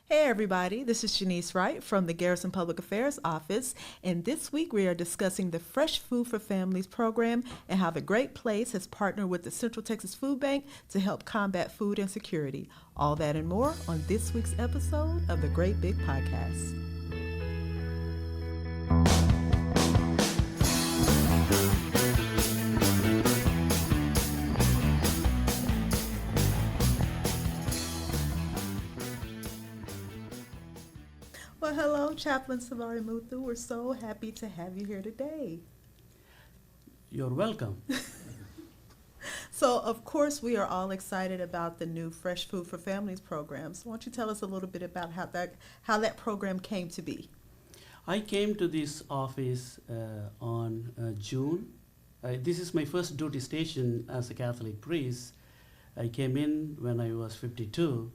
Hey everybody, this is Shanice Wright from the Garrison Public Affairs Office, and this week we are discussing the Fresh Food for Families program and how the Great Place has partnered with the Central Texas Food Bank to help combat food insecurity. All that and more on this week's episode of the Great Big Podcast. Well, hello, Chaplain Savari Muthu. We're so happy to have you here today. You're welcome. So, of course, we are all excited about the new Fresh Food for Families program. So, why don't you tell us a little bit about how that program came to be? I came to this office on June. This is my first duty station as a Catholic priest. I came in when I was 52.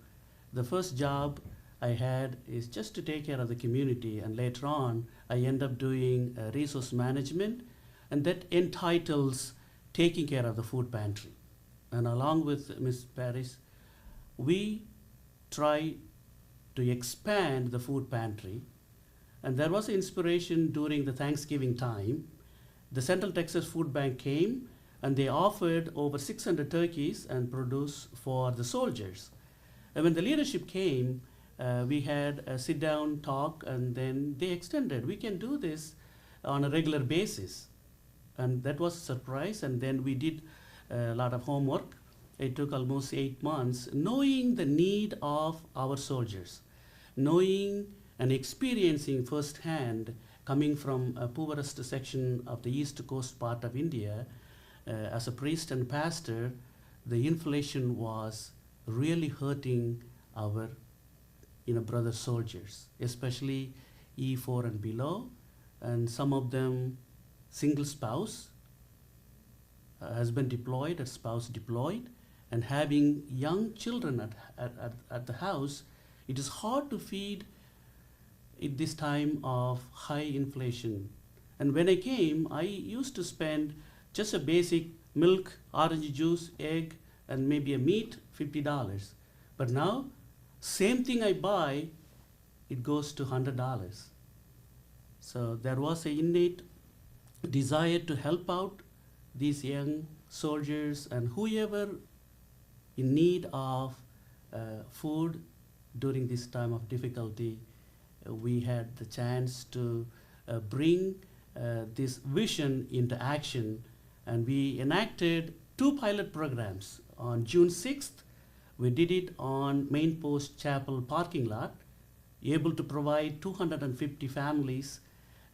The first job I had is just to take care of the community, and later on I end up doing resource management, and that entitles taking care of the food pantry. And along with Ms. Paris, we try to expand the food pantry, and there was inspiration during the Thanksgiving time. The Central Texas Food Bank came and they offered over 600 turkeys and produce for the soldiers. And when the leadership came, we had a sit down talk, and then they extended. We can do this on a regular basis. And that was a surprise. And then we did a lot of homework. It took almost 8 months, knowing the need of our soldiers, knowing and experiencing firsthand, coming from a poorest section of the east coast part of India, as a priest and pastor, the inflation was really hurting our brother soldiers, especially E4 and below, and some of them single spouse, husband deployed, a spouse deployed, and having young children at the house. It is hard to feed at this time of high inflation. And when I came, I used to spend just a basic milk, orange juice, egg, and maybe a meat, $50. But now, same thing I buy, it goes to $100. So there was an innate desire to help out these young soldiers and whoever in need of food during this time of difficulty. We had the chance to bring this vision into action, and we enacted 2 pilot programs. On June 6th, we did it on Main Post Chapel parking lot, able to provide 250 families,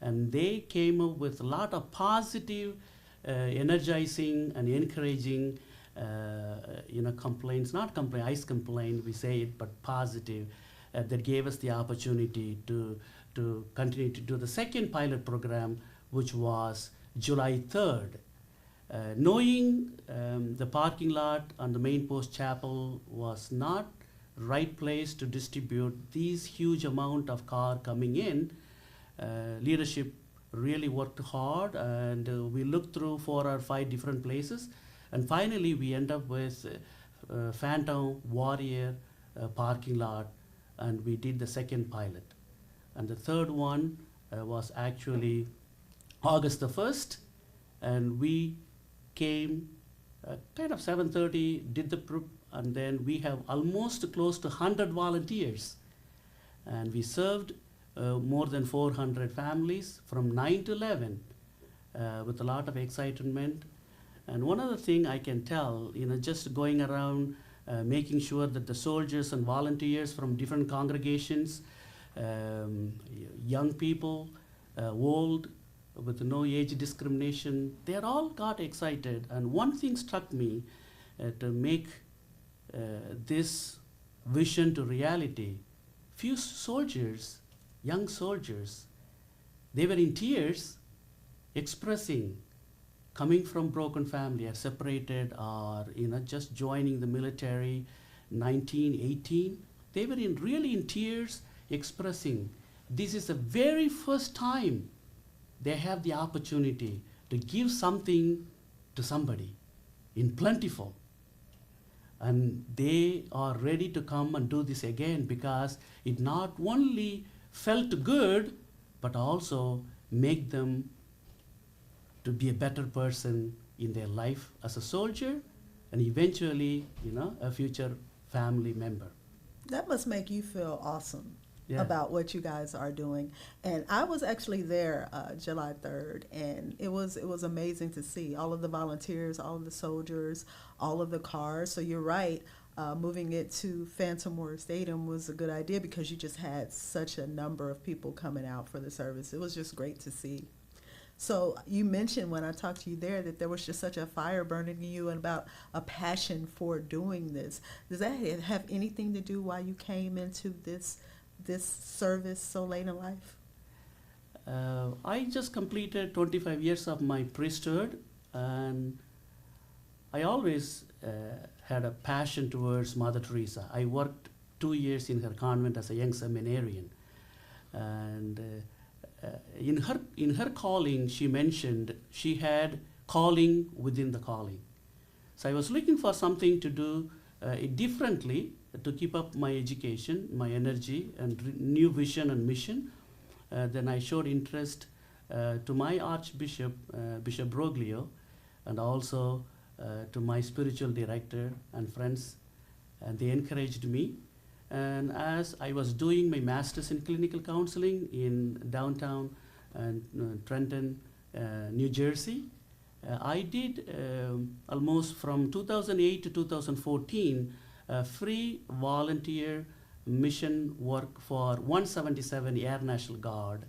and they came up with a lot of positive, energizing and encouraging complaints, not complaint, ICE complaint, we say it, but positive, that gave us the opportunity to continue to do the second pilot program, which was July 3rd. Knowing the parking lot on the Main Post Chapel was not right place to distribute these huge amount of car coming in, leadership really worked hard, and we looked through 4 or 5 different places, and finally we end up with Phantom Warrior parking lot, and we did the second pilot. And the third one was actually August the 1st, and we came kind of 7:30, did the prep, and then we have almost close to 100 volunteers. And we served more than 400 families from 9 to 11 with a lot of excitement. And one other thing I can tell, just going around making sure that the soldiers and volunteers from different congregations, young people, old, with no age discrimination, they all got excited. And one thing struck me to make this vision to reality. Few soldiers, young soldiers, they were in tears, expressing coming from broken family, are separated, or just joining the military, 19, 18. They were really in tears, expressing this is the very first time they have the opportunity to give something to somebody in plentiful. and they are ready to come and do this again because it not only felt good, but also make them to be a better person in their life as a soldier and eventually, a future family member. That must make you feel awesome Yeah. about what you guys are doing. And I was actually there July 3rd, and it was amazing to see all of the volunteers, all of the soldiers, all of the cars. So you're right. Moving it to Phantom War Stadium was a good idea because you just had such a number of people coming out for the service. It was just great to see. So you mentioned when I talked to you there that there was just such a fire burning in you and about a passion for doing this. Does that have anything to do why you came into this service so late in life? I just completed 25 years of my priesthood, and I always had a passion towards Mother Teresa. I worked 2 years in her convent as a young seminarian, and in her calling, she mentioned she had calling within the calling. So I was looking for something to do differently to keep up my education, my energy, and new vision and mission. Then I showed interest to my Archbishop, Bishop Broglio, and also to my spiritual director and friends, and they encouraged me. And as I was doing my master's in clinical counseling in downtown and Trenton, New Jersey, I did almost from 2008 to 2014 free volunteer mission work for 177 Air National Guard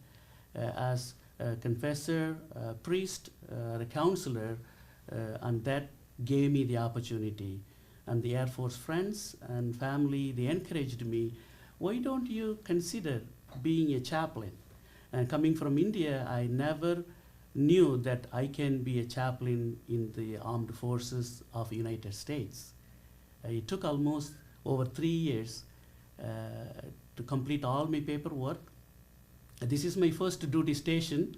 as a confessor, a priest, a counselor, and that gave me the opportunity. And the Air Force friends and family, they encouraged me, why don't you consider being a chaplain? And coming from India, I never knew that I can be a chaplain in the armed forces of the United States. It took almost over 3 years to complete all my paperwork. This is my first duty station.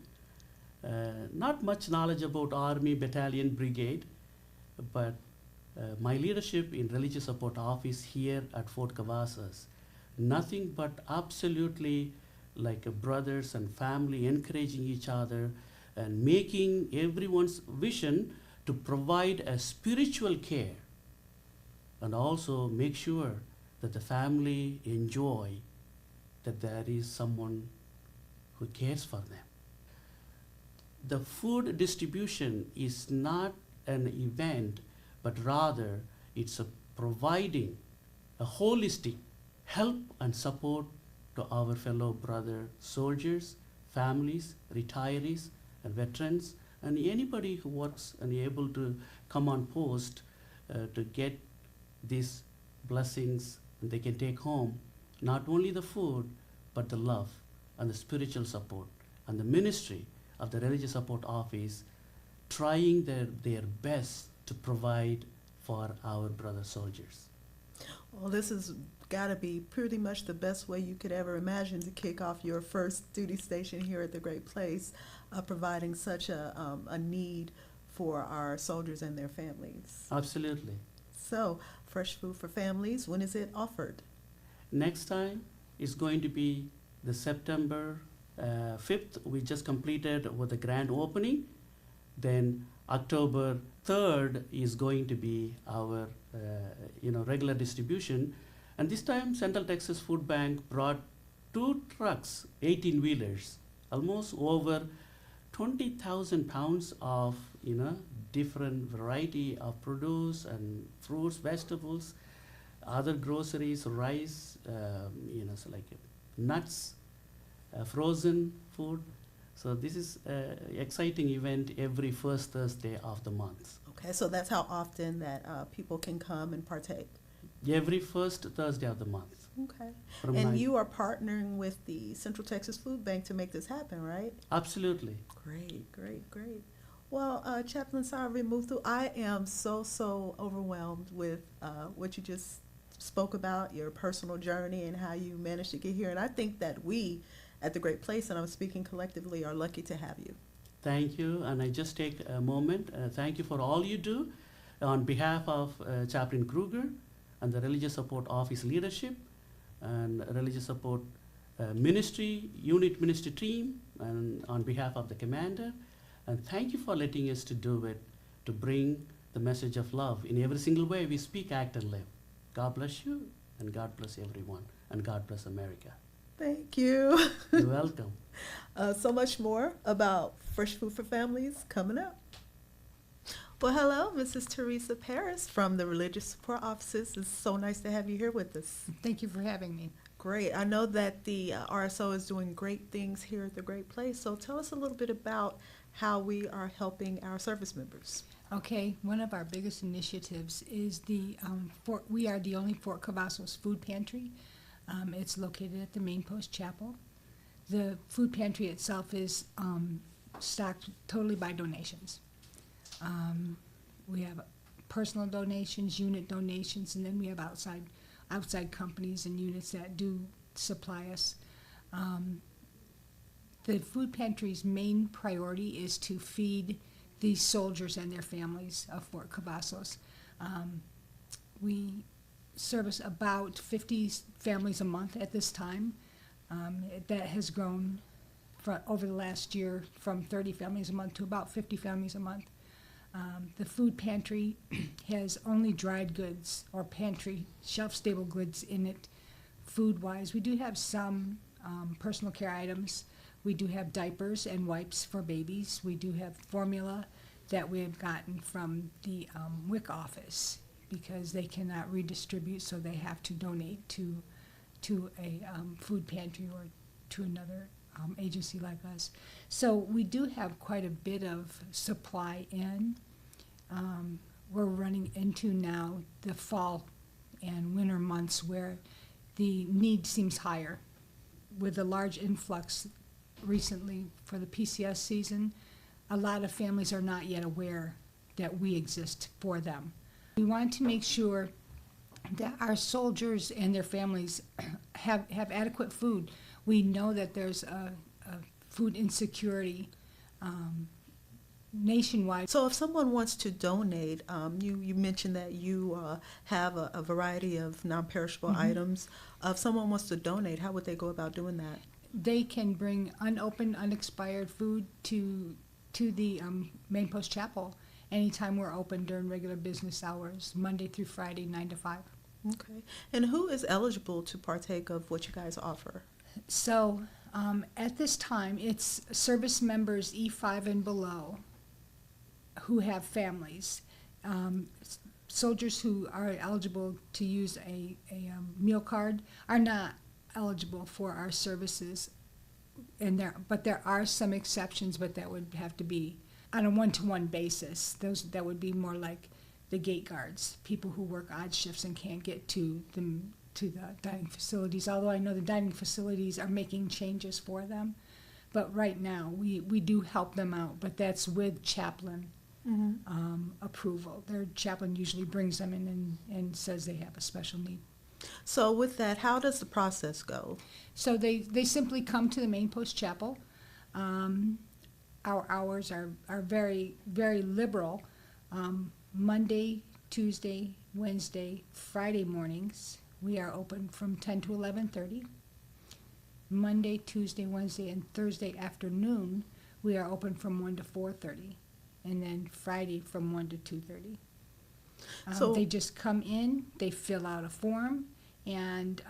Not much knowledge about Army, Battalion, Brigade, but my leadership in Religious Support Office here at Fort Cavazos, nothing but absolutely like brothers and family encouraging each other and making everyone's vision to provide a spiritual care and also make sure that the family enjoy that there is someone who cares for them. The food distribution is not an event, but rather it's a providing a holistic help and support to our fellow brother soldiers, families, retirees, and veterans, and anybody who works and able to come on post to get these blessings, and they can take home not only the food, but the love and the spiritual support and the ministry of the Religious Support Office, trying their best to provide for our brother soldiers. Well, this has got to be pretty much the best way you could ever imagine to kick off your first duty station here at the Great Place, providing such a need for our soldiers and their families. Absolutely. So, Fresh Food for Families, when is it offered? Next time is going to be the September 5th. We just completed with the grand opening. Then October 3rd is going to be our regular distribution. And this time Central Texas Food Bank brought 2 trucks, 18-wheelers, almost over 20,000 pounds of different variety of produce and fruits, vegetables, other groceries, rice, so like nuts, frozen food. So this is an exciting event every first Thursday of the month. Okay, so that's how often that people can come and partake. Every first Thursday of the month. Okay. From And 9. you are partnering with the Central Texas Food Bank to make this happen, right? Absolutely. Great, great, great. Well, Chaplain Sarvi Muthu, I am so overwhelmed with what you just spoke about, your personal journey and how you managed to get here. And I think that we at the Great Place, and I'm speaking collectively, are lucky to have you. Thank you. And I just take a moment. Thank you for all you do on behalf of Chaplain Kruger and the religious support office leadership and religious support ministry, unit ministry team, and on behalf of the commander. And thank you for letting us to do it, to bring the message of love in every single way we speak, act, and live. God bless you, and God bless everyone, and God bless America. Thank you. You're welcome. So much more about Fresh Food for Families coming up. Well, hello, Mrs. Teresa Paris from the Religious Support Offices. It's so nice to have you here with us. Thank you for having me. Great. I know that the RSO is doing great things here at the Great Place. So tell us a little bit about how we are helping our service members. Okay, one of our biggest initiatives is we are the only Fort Cavazos Food Pantry. It's located at the Main Post Chapel. The food pantry itself is stocked totally by donations. We have personal donations, unit donations, and then we have outside companies and units that do supply us. The food pantry's main priority is to feed the soldiers and their families of Fort Cavazos. We service about 50 families a month at this time. That has grown over the last year from 30 families a month to about 50 families a month. The food pantry has only dried goods or pantry shelf-stable goods in it food-wise. We do have some personal care items. We do have diapers and wipes for babies. We do have formula that we have gotten from the WIC office because they cannot redistribute, so they have to donate to a food pantry or to another agency like us. So we do have quite a bit of supply in. We're running into now the fall and winter months where the need seems higher. With a large influx recently for the PCS season, a lot of families are not yet aware that we exist for them. We want to make sure that our soldiers and their families have adequate food. We know that there's a food insecurity nationwide. So if someone wants to donate, you mentioned that you have a variety of non-perishable items. If someone wants to donate, how would they go about doing that? They can bring unopened, unexpired food to the Main Post Chapel anytime we're open during regular business hours, Monday through Friday, 9 to 5. Okay. And who is eligible to partake of what you guys offer? So at this time, it's service members E5 and below who have families. Soldiers who are eligible to use a meal card are not eligible for our services, but there are some exceptions, but that would have to be on a one-to-one basis. That would be more like the gate guards, people who work odd shifts and can't get to the dining facilities, although I know the dining facilities are making changes for them. But right now, we do help them out, but that's with chaplain approval. Their chaplain usually brings them in and says they have a special need. So with that, how does the process go? So they simply come to the Main Post Chapel. Our hours are very, very liberal. Monday, Tuesday, Wednesday, Friday mornings, we are open from 10 to 11:30. Monday, Tuesday, Wednesday, and Thursday afternoon, we are open from 1 to 4:30. And then Friday from 1 to 2:30. So they just come in, they fill out a form, and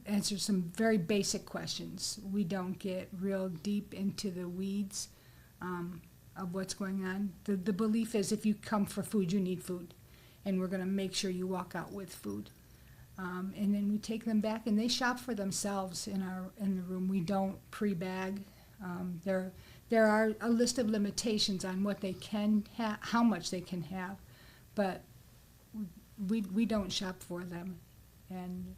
answer some very basic questions. We don't get real deep into the weeds of what's going on. The belief is if you come for food, you need food, and we're going to make sure you walk out with food. And then we take them back, and they shop for themselves in the room. We don't pre-bag. There are a list of limitations on what they can have, how much they can have, but we don't shop for them, and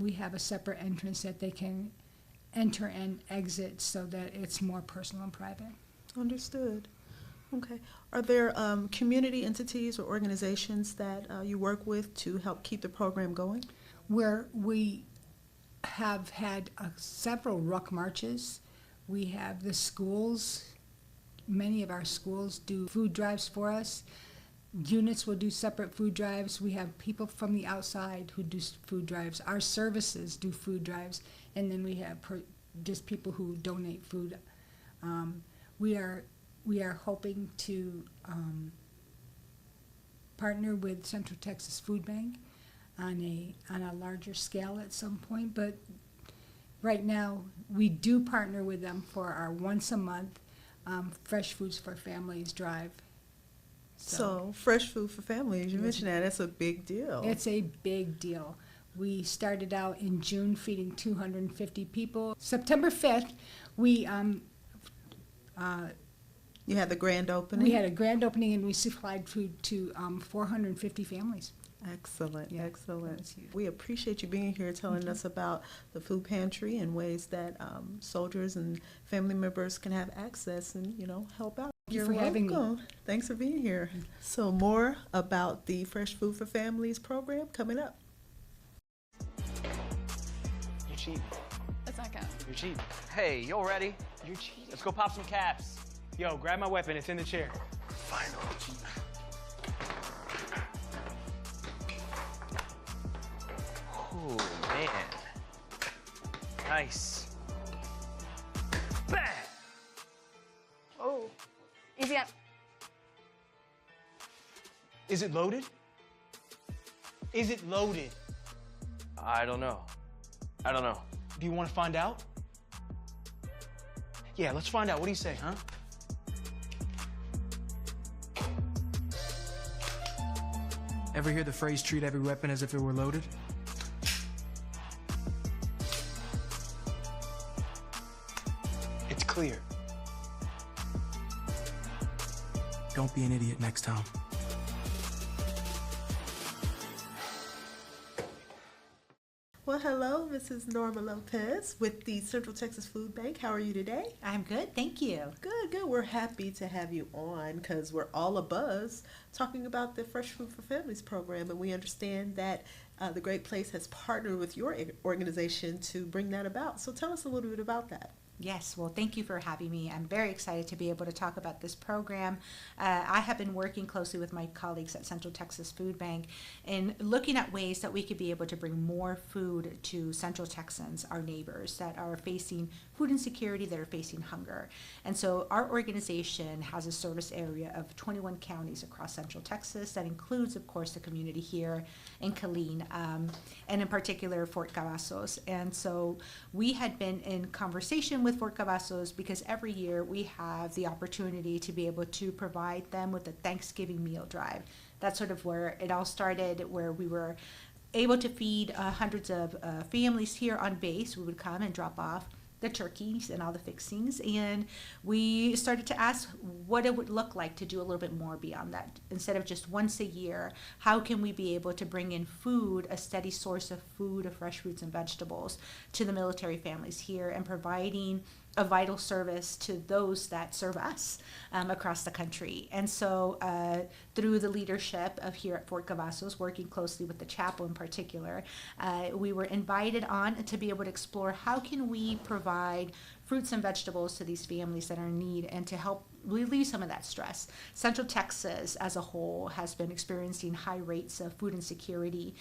we have a separate entrance that they can enter and exit so that it's more personal and private. Understood. Okay. Are there community entities or organizations that you work with to help keep the program going? Where we have had several ruck marches. We have the schools. Many of our schools do food drives for us. units will do separate food drives. We have people from the outside who do food drives. Our services do food drives, and then we have just people who donate food. We are hoping to partner with Central Texas Food Bank on a larger scale at some point, but right now we do partner with them for our once a month Fresh Foods for Families drive. So Fresh Food for Families, you mentioned that. That's a big deal. It's a big deal. We started out in June feeding 250 people. September 5th, we You had the grand opening? we had a grand opening and we supplied food to 450 families. Excellent, Yeah, that excellent. was huge. We appreciate you being here telling us about the food pantry and ways that soldiers and family members can have access and, help out. Thank you for having me. welcome. Thanks for being here. So more about the Fresh Food for Families program coming up. You're cheap. Let's not count. You're cheap. Hey, you ready? You're cheap. Let's go pop some caps. Yo, grab my weapon. It's in the chair. Final. Oh, man. Nice. Bang! Oh, easy up. Is it loaded? Is it loaded? I don't know. I don't know. Do you want to find out? Yeah, let's find out. What do you say, huh? Ever hear the phrase, treat every weapon as if it were loaded? It's clear. Don't be an idiot next time. Well, hello, Mrs. Norma Lopez with the Central Texas Food Bank. How are you today? I'm good, thank you. Good, good. We're happy to have you on because we're all abuzz talking about the Fresh Food for Families program, and we understand that the Great Place has partnered with your organization to bring that about. So tell us a little bit about that. Yes, well, thank you for having me. I'm very excited to be able to talk about this program. I have been working closely with my colleagues at Central Texas Food Bank and looking at ways that we could be able to bring more food to Central Texans, our neighbors that are facing food insecurity, that are facing hunger. And so our organization has a service area of 21 counties across Central Texas. That includes, of course, the community here in Killeen, and in particular, Fort Cavazos. And so we had been in conversation with Fort Cavazos because every year we have the opportunity to be able to provide them with a Thanksgiving meal drive. That's sort of where it all started, where we were able to feed hundreds of families here on base. We would come and drop off the turkeys and all the fixings, and we started to ask what it would look like to do a little bit more beyond that. Instead of just once a year, how can we be able to bring in food, a steady source of food, of fresh fruits and vegetables to the military families here, and providing a vital service to those that serve us across the country. And so through the leadership of here at Fort Cavazos, working closely with the chapel in particular, we were invited on to be able to explore how can we provide fruits and vegetables to these families that are in need and to help relieve some of that stress. Central Texas as a whole has been experiencing high rates of food insecurity.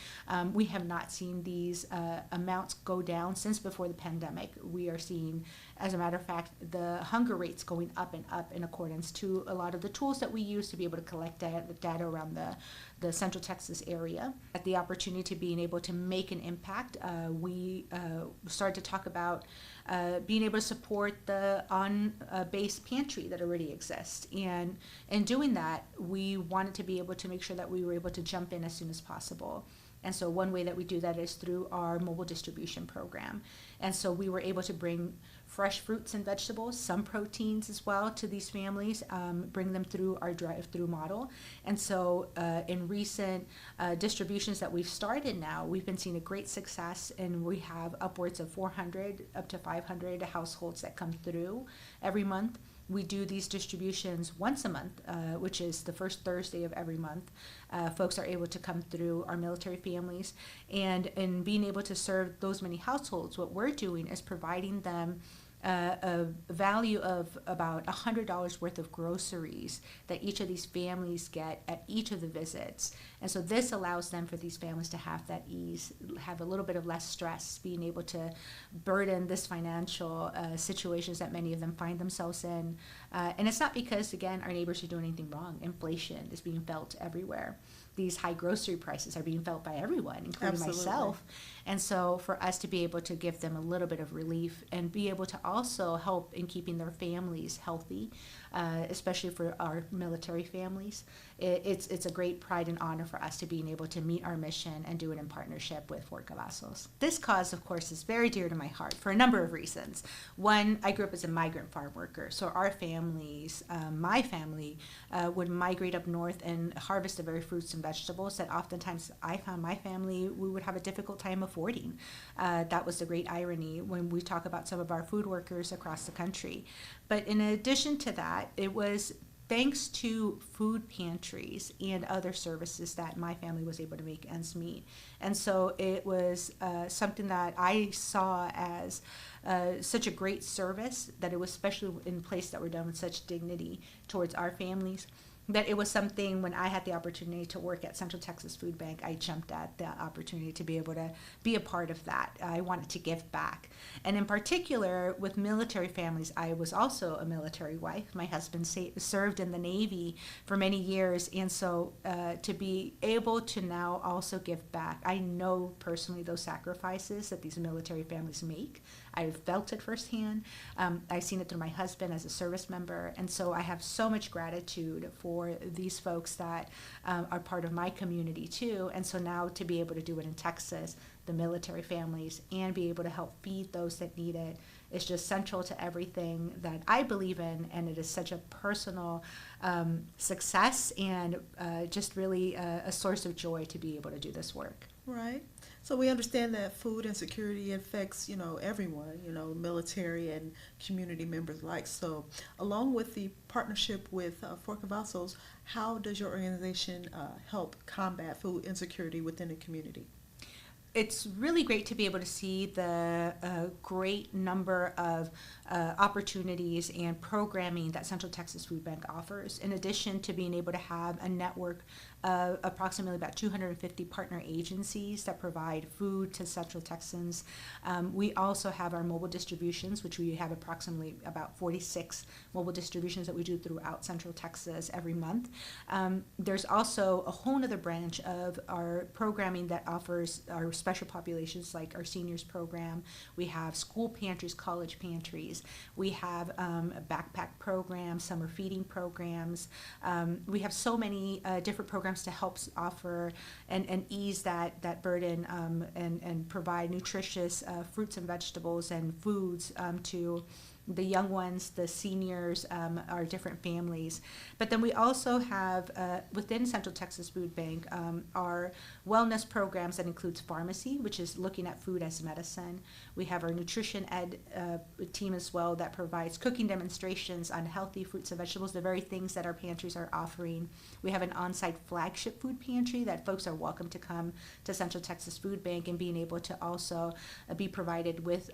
We have not seen these amounts go down since before the pandemic. We are seeing, as a matter of fact, the hunger rates going up and up in accordance to a lot of the tools that we use to be able to collect data around the Central Texas area. At the opportunity to being able to make an impact, we started to talk about being able to support the on-base pantry that already exists. And in doing that, we wanted to be able to make sure that we were able to jump in as soon as possible. And so one way that we do that is through our mobile distribution program. And so we were able to bring fresh fruits and vegetables, some proteins as well, to these families, bring them through our drive-through model. And so in recent distributions that we've started now, we've been seeing a great success, and we have upwards of 400 up to 500 households that come through every month. We do these distributions once a month, which is the first Thursday of every month. Folks are able to come through our military families, and in being able to serve those many households, what we're doing is providing them a value of about $100 worth of groceries that each of these families get at each of the visits. And so this allows them, for these families, to have that ease, have a little bit of less stress, being able to burden this financial situations that many of them find themselves in. And it's not because, again, our neighbors are doing anything wrong. Inflation is being felt everywhere. These high grocery prices are being felt by everyone, including Absolutely. myself. And so for us to be able to give them a little bit of relief and be able to also help in keeping their families healthy, especially for our military families, it's a great pride and honor for us to being able to meet our mission and do it in partnership with Fort Cavazos. This cause, of course, is very dear to my heart for a number of reasons. One, I grew up as a migrant farm worker, so our families, my family, would migrate up north and harvest the very fruits and vegetables that oftentimes I found my family, we would have a difficult time affording. That was the great irony when we talk about some of our food workers across the country. But in addition to that, it was thanks to food pantries and other services that my family was able to make ends meet. And so it was something that I saw as such a great service, that it was especially in place that were done with such dignity towards our families, that it was something when I had the opportunity to work at Central Texas Food Bank, I jumped at the opportunity to be able to be a part of that. I wanted to give back. And in particular, with military families, I was also a military wife. My husband served in the Navy for many years. And so to be able to now also give back, I know personally those sacrifices that these military families make. I've felt it firsthand. I've seen it through my husband as a service member. And so I have so much gratitude for these folks that are part of my community too. And so now to be able to do it in Texas, the military families, and be able to help feed those that need it is just central to everything that I believe in. And it is such a personal success and just really a source of joy to be able to do this work. Right. So we understand that food insecurity affects, everyone, military and community members alike. So along with the partnership with Fort Cavazos, how does your organization help combat food insecurity within the community? It's really great to be able to see the great number of opportunities and programming that Central Texas Food Bank offers, in addition to being able to have a network of approximately about 250 partner agencies that provide food to Central Texans. We also have our mobile distributions, which we have approximately about 46 mobile distributions that we do throughout Central Texas every month. There's also a whole other branch of our programming that offers our special populations, like our seniors program. We have school pantries, college pantries. We have a backpack program, summer feeding programs. We have so many different programs to help offer and ease that burden and provide nutritious fruits and vegetables and foods to the young ones, the seniors, our different families. But then we also have, within Central Texas Food Bank, our wellness programs that includes pharmacy, which is looking at food as medicine. We have our nutrition ed team as well that provides cooking demonstrations on healthy fruits and vegetables, the very things that our pantries are offering. We have an on-site flagship food pantry that folks are welcome to come to Central Texas Food Bank and being able to also be provided with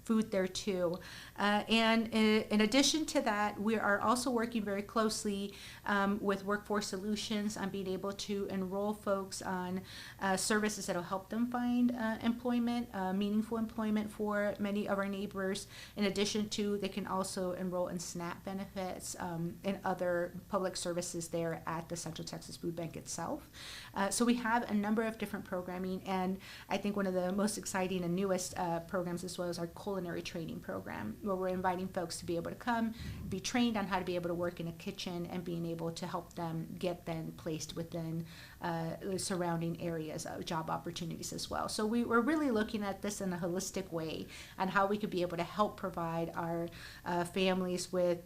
food there too. And in addition to that, we are also working very closely with Workforce Solutions on being able to enroll folks on services that will help them find employment, meaningful employment for many of our neighbors. In addition to, they can also enroll in SNAP benefits and other public services there at the Central Texas Food Bank itself. So we have a number of different programming, and I think one of the most exciting and newest programs as well as our culinary training program, where we're inviting folks to be able to come, be trained on how to be able to work in a kitchen and being able to help them get then placed within the surrounding areas of job opportunities as well. So we're really looking at this in a holistic way on how we could be able to help provide our families with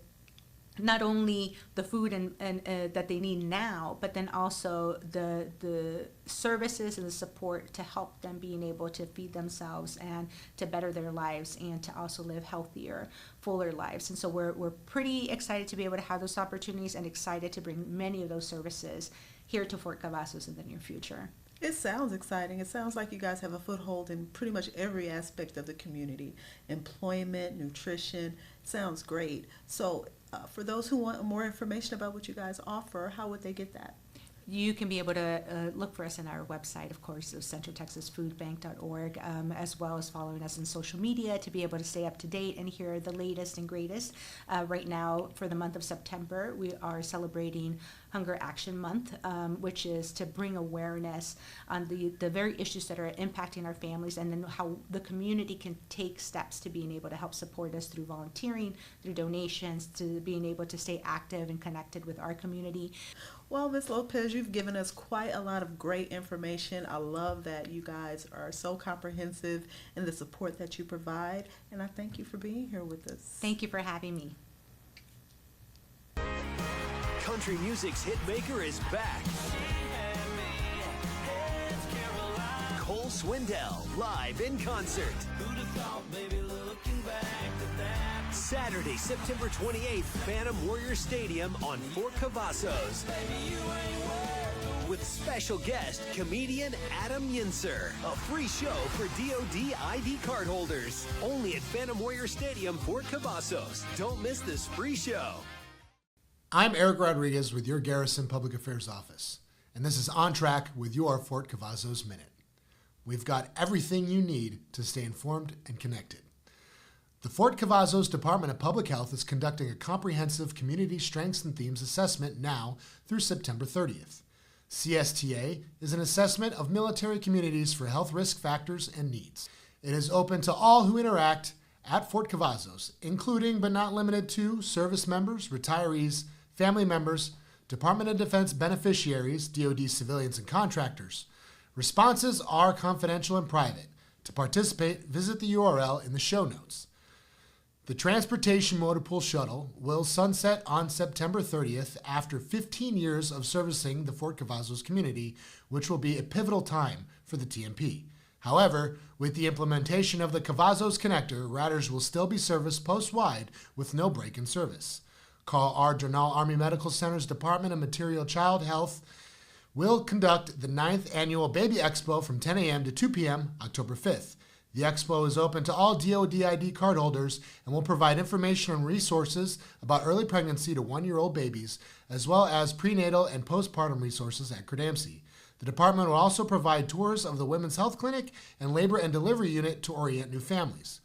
not only the food and that they need now, but then also the services and the support to help them being able to feed themselves and to better their lives and to also live healthier, fuller lives. And so we're pretty excited to be able to have those opportunities and excited to bring many of those services here to Fort Cavazos in the near future. It sounds exciting. It sounds like you guys have a foothold in pretty much every aspect of the community. Employment, nutrition. Sounds great. So, for those who want more information about what you guys offer, how would they get that? You can be able to look for us on our website, of course, of centraltexasfoodbank.org, as well as following us on social media to be able to stay up to date and hear the latest and greatest. Right now, for the month of September, we are celebrating Hunger Action Month, which is to bring awareness on the very issues that are impacting our families, and then how the community can take steps to being able to help support us through volunteering, through donations, to being able to stay active and connected with our community. Well, Ms. Lopez, you've given us quite a lot of great information. I love that you guys are so comprehensive in the support that you provide, and I thank you for being here with us. Thank you for having me. Country music's hitmaker is back. Cole Swindell, live in concert. Saturday, September 28th, Phantom Warrior Stadium on Fort Cavazos. With special guest, comedian Adam Yinser. A free show for DoD ID card holders. Only at Phantom Warrior Stadium, Fort Cavazos. Don't miss this free show. I'm Eric Rodriguez with your Garrison Public Affairs Office, and this is On Track with your Fort Cavazos Minute. We've got everything you need to stay informed and connected. The Fort Cavazos Department of Public Health is conducting a comprehensive Community Strengths and Themes assessment now through September 30th. CSTA is an assessment of military communities for health risk factors and needs. It is open to all who interact at Fort Cavazos, including but not limited to service members, retirees, family members, Department of Defense beneficiaries, DoD civilians, and contractors. Responses are confidential and private. To participate, visit the URL in the show notes. The Transportation Motor Pool Shuttle will sunset on September 30th after 15 years of servicing the Fort Cavazos community, which will be a pivotal time for the TMP. However, with the implementation of the Cavazos Connector, riders will still be serviced post-wide with no break in service. Call our Durnall Army Medical Center's Department of Material Child Health will conduct the 9th Annual Baby Expo from 10 a.m. to 2 p.m. October 5th. The expo is open to all DoD ID card holders and will provide information and resources about early pregnancy to 1-year-old babies, as well as prenatal and postpartum resources at Credamcy. The department will also provide tours of the Women's Health Clinic and Labor and Delivery Unit to orient new families.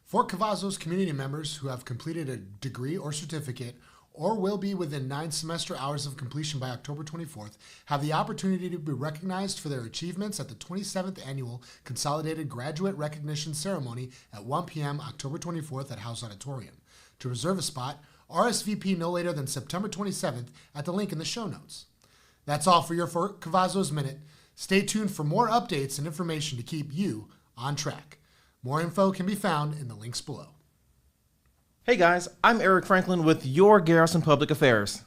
Fort Cavazos community members who have completed a degree or certificate or will be within 9 semester hours of completion by October 24th have the opportunity to be recognized for their achievements at the 27th Annual Consolidated Graduate Recognition Ceremony at 1 p.m. October 24th at House Auditorium. To reserve a spot, RSVP no later than September 27th at the link in the show notes. That's all for your Fort Cavazos Minute. Stay tuned for more updates and information to keep you on track. More info can be found in the links below. Hey guys, I'm Eric Franklin with your Garrison Public Affairs.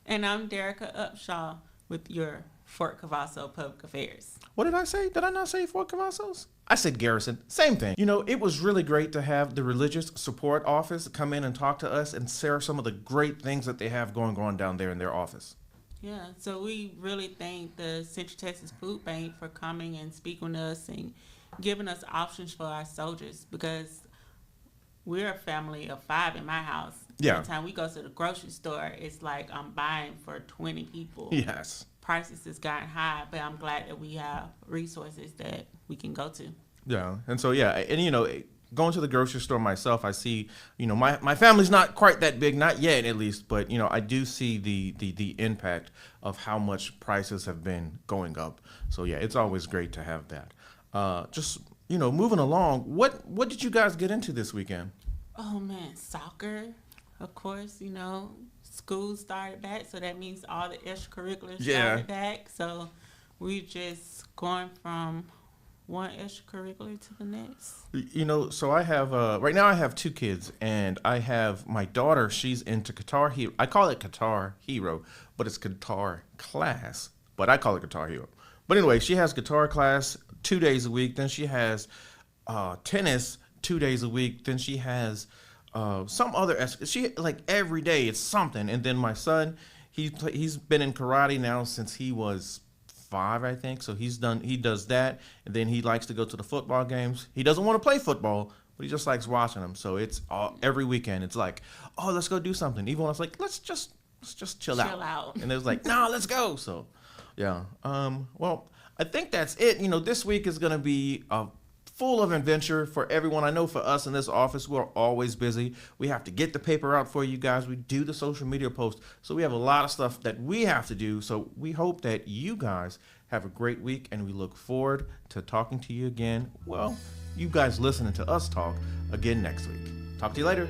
And I'm Derica Upshaw with your Fort Cavazos Public Affairs. What did I say? Did I not say Fort Cavazos? I said Garrison. Same thing. You know, it was really great to have the Religious Support Office come in and talk to us and share some of the great things that they have going on down there in their office. Yeah, so we really thank the Central Texas Food Bank for coming and speaking with us and giving us options for our soldiers, because we're a family of 5 in my house. Yeah. Every time we go to the grocery store, it's like I'm buying for 20 people. Yes. Prices has gotten high, but I'm glad that we have resources that we can go to. Yeah, and so, yeah, and you know, going to the grocery store myself, I see, you know, my family's not quite that big, not yet at least, but, you know, I do see the impact of how much prices have been going up. So, yeah, it's always great to have that. Just, you know, moving along, what did you guys get into this weekend? Oh, man, soccer, of course, you know. School started back, so that means all the extracurriculars started back. So we just going from one extracurricular to the next. You know, so I have right now I have 2 kids, and I have my daughter. She's into Guitar Hero. I call it Guitar Hero, but it's Guitar Class. But I call it Guitar Hero. But anyway, she has guitar class 2 days a week. Then she has tennis 2 days a week. Then she has some other, she like every day it's something. And then my son, he's been in karate now since he was 5, I think. So he does that, and then he likes to go to the football games. He doesn't want to play football, but he just likes watching them. So it's every weekend. It's like, oh, let's go do something. Even when I was like, let's just chill out. And it was like, no, let's go. So, yeah. Well, I think that's it. This week is going to be full of adventure for everyone. I know for us in this office, we're always busy. We have to get the paper out for you guys. We do the social media posts. So we have a lot of stuff that we have to do. So we hope that you guys have a great week, and we look forward to talking to you again. Well, you guys listening to us talk again next week. Talk to you later.